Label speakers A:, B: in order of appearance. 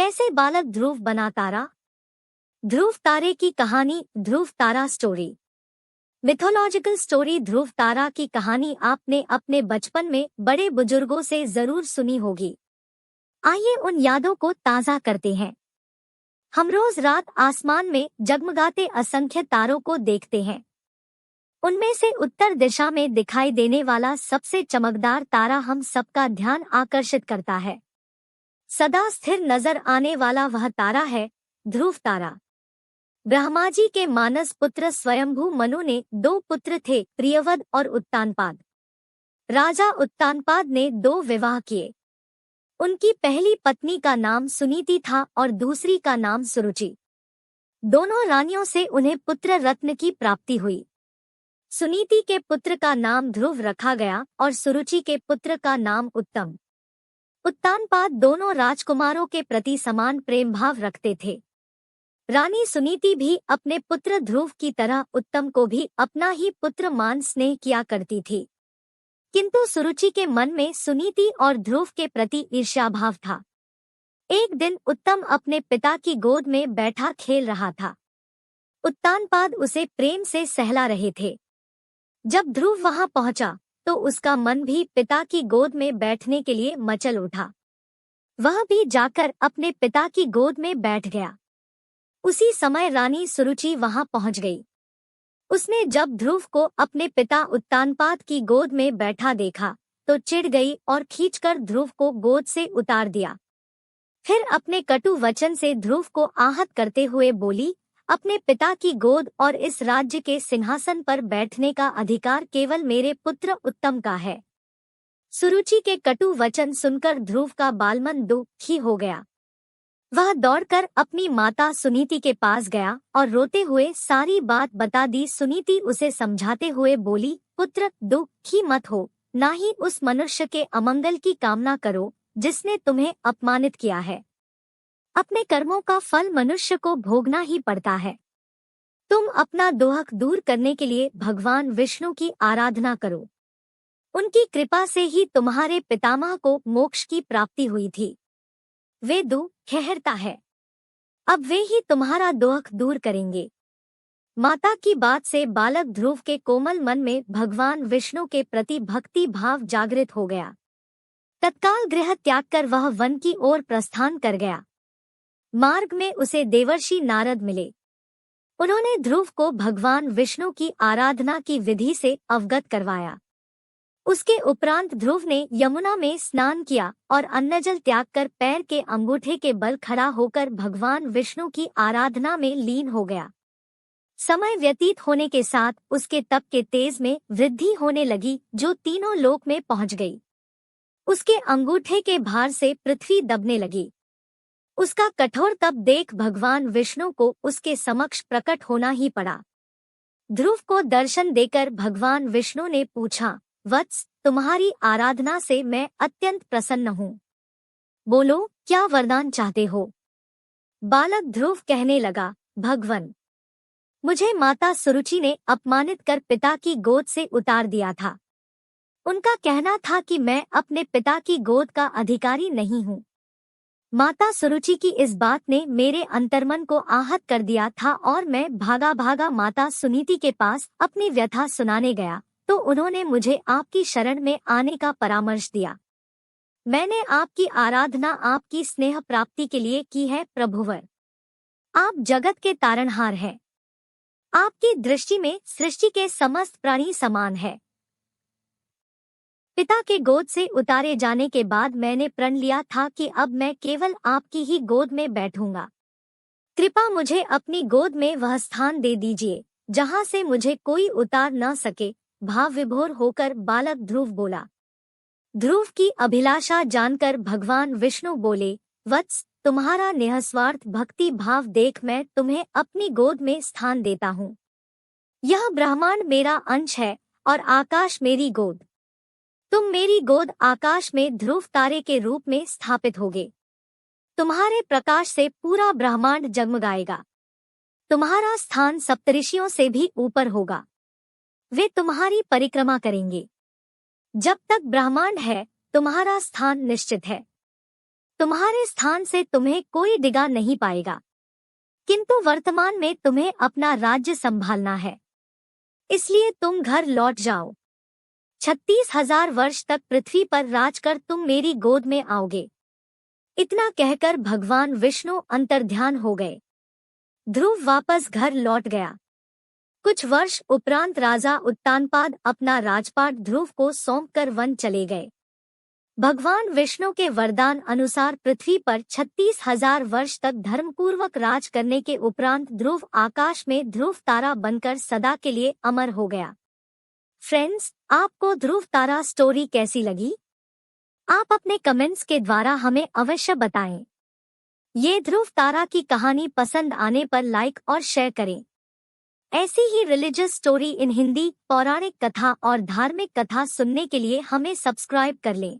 A: कैसे बालक ध्रुव बना तारा? ध्रुव तारे की कहानी। ध्रुव तारा स्टोरी। Mythological story. ध्रुव तारा की कहानी आपने अपने बचपन में बड़े बुजुर्गों से जरूर सुनी होगी। आइए उन यादों को ताज़ा करते हैं। हम रोज रात आसमान में जगमगाते असंख्य तारों को देखते हैं। उनमें से उत्तर दिशा में दिखाई देने वाला सबसे चमकदार तारा हम सबका ध्यान आकर्षित करता है। सदा स्थिर नजर आने वाला वह तारा है ध्रुव तारा। ब्रह्मा जी के मानस पुत्र स्वयंभू मनु ने दो पुत्र थे, प्रियवद और उत्तानपाद। राजा उत्तानपाद ने दो विवाह किए। उनकी पहली पत्नी का नाम सुनीति था और दूसरी का नाम सुरुचि। दोनों रानियों से उन्हें पुत्र रत्न की प्राप्ति हुई। सुनीति के पुत्र का नाम ध्रुव रखा गया और सुरुचि के पुत्र का नाम उत्तम। उत्तानपाद दोनों राजकुमारों के प्रति समान प्रेम भाव रखते थे। रानी सुनीति भी अपने पुत्र ध्रुव की तरह उत्तम को भी अपना ही पुत्र मान स्नेह किया करती थी। किंतु सुरुचि के मन में सुनीति और ध्रुव के प्रति ईर्ष्याभाव था। एक दिन उत्तम अपने पिता की गोद में बैठा खेल रहा था। उत्तानपाद उसे प्रेम से सहला रहे थे। जब ध्रुव वहां पहुंचा तो उसका मन भी पिता की गोद में बैठने के लिए मचल उठा। वह भी जाकर अपने पिता की गोद में बैठ गया। उसी समय रानी सुरुचि वहां पहुंच गई। उसने जब ध्रुव को अपने पिता उत्तानपाद की गोद में बैठा देखा तो चिढ़ गई और खींचकर ध्रुव को गोद से उतार दिया। फिर अपने कटु वचन से ध्रुव को आहत करते हुए बोली, अपने पिता की गोद और इस राज्य के सिंहासन पर बैठने का अधिकार केवल मेरे पुत्र उत्तम का है। सुरुचि के कटु वचन सुनकर ध्रुव का बालमन दुखी हो गया। वह दौड़कर अपनी माता सुनीति के पास गया और रोते हुए सारी बात बता दी। सुनीति उसे समझाते हुए बोली, पुत्र दुखी मत हो, ना ही उस मनुष्य के अमंगल की कामना करो जिसने तुम्हें अपमानित किया है। अपने कर्मों का फल मनुष्य को भोगना ही पड़ता है। तुम अपना दुख दूर करने के लिए भगवान विष्णु की आराधना करो। उनकी कृपा से ही तुम्हारे पितामह को मोक्ष की प्राप्ति हुई थी। वे दुख ठहरता है, अब वे ही तुम्हारा दुख दूर करेंगे। माता की बात से बालक ध्रुव के कोमल मन में भगवान विष्णु के प्रति भक्ति भाव जागृत हो गया। तत्काल गृह त्याग कर वह वन की ओर प्रस्थान कर गया। मार्ग में उसे देवर्षि नारद मिले। उन्होंने ध्रुव को भगवान विष्णु की आराधना की विधि से अवगत करवाया। उसके उपरांत ध्रुव ने यमुना में स्नान किया और अन्नजल त्याग कर पैर के अंगूठे के बल खड़ा होकर भगवान विष्णु की आराधना में लीन हो गया। समय व्यतीत होने के साथ उसके तप के तेज में वृद्धि होने लगी, जो तीनों लोक में पहुंच गई। उसके अंगूठे के भार से पृथ्वी दबने लगी। उसका कठोर तप देख भगवान विष्णु को उसके समक्ष प्रकट होना ही पड़ा। ध्रुव को दर्शन देकर भगवान विष्णु ने पूछा, वत्स, तुम्हारी आराधना से मैं अत्यंत प्रसन्न हूँ। बोलो, क्या वरदान चाहते हो? बालक ध्रुव कहने लगा, भगवन, मुझे माता सुरुचि ने अपमानित कर पिता की गोद से उतार दिया था। उनका कहना था कि मैं अपने पिता की गोद का अधिकारी नहीं हूँ। माता सुरुचि की इस बात ने मेरे अंतर्मन को आहत कर दिया था और मैं भागा भागा माता सुनीति के पास अपनी व्यथा सुनाने गया तो उन्होंने मुझे आपकी शरण में आने का परामर्श दिया। मैंने आपकी आराधना आपकी स्नेह प्राप्ति के लिए की है प्रभुवर। आप जगत के तारणहार हैं। आपकी दृष्टि में सृष्टि के समस्त प्राणी समान है। पिता के गोद से उतारे जाने के बाद मैंने प्रण लिया था कि अब मैं केवल आपकी ही गोद में बैठूंगा। कृपा मुझे अपनी गोद में वह स्थान दे दीजिए जहां से मुझे कोई उतार न सके। भाव विभोर होकर बालक ध्रुव बोला। ध्रुव की अभिलाषा जानकर भगवान विष्णु बोले, वत्स, तुम्हारा निःस्वार्थ भक्ति भाव देख मैं तुम्हें अपनी गोद में स्थान देता हूँ। यह ब्रह्मांड मेरा अंश है और आकाश मेरी गोद। तुम मेरी गोद आकाश में ध्रुव तारे के रूप में स्थापित होगे। तुम्हारे प्रकाश से पूरा ब्रह्मांड जगमगाएगा। तुम्हारा स्थान सप्तऋषियों से भी ऊपर होगा। वे तुम्हारी परिक्रमा करेंगे। जब तक ब्रह्मांड है तुम्हारा स्थान निश्चित है। तुम्हारे स्थान से तुम्हें कोई डिगा नहीं पाएगा, किंतु वर्तमान में तुम्हें अपना राज्य संभालना है, इसलिए तुम घर लौट जाओ। 36,000 वर्ष तक पृथ्वी पर राज कर तुम मेरी गोद में आओगे। इतना कहकर भगवान विष्णु अंतर्ध्यान हो गए। ध्रुव वापस घर लौट गया। कुछ वर्ष उपरांत राजा उत्तानपाद अपना राजपाट ध्रुव को सौंपकर वन चले गए। भगवान विष्णु के वरदान अनुसार पृथ्वी पर 36,000 वर्ष तक धर्मपूर्वक राज करने के उपरांत ध्रुव आकाश में ध्रुव तारा बनकर सदा के लिए अमर हो गया। फ्रेंड्स, आपको ध्रुव तारा स्टोरी कैसी लगी? आप अपने कमेंट्स के द्वारा हमें अवश्य बताएं। ये ध्रुव तारा की कहानी पसंद आने पर लाइक और शेयर करें। ऐसी ही रिलीजियस स्टोरी इन हिंदी, पौराणिक कथा और धार्मिक कथा सुनने के लिए हमें सब्सक्राइब कर लें।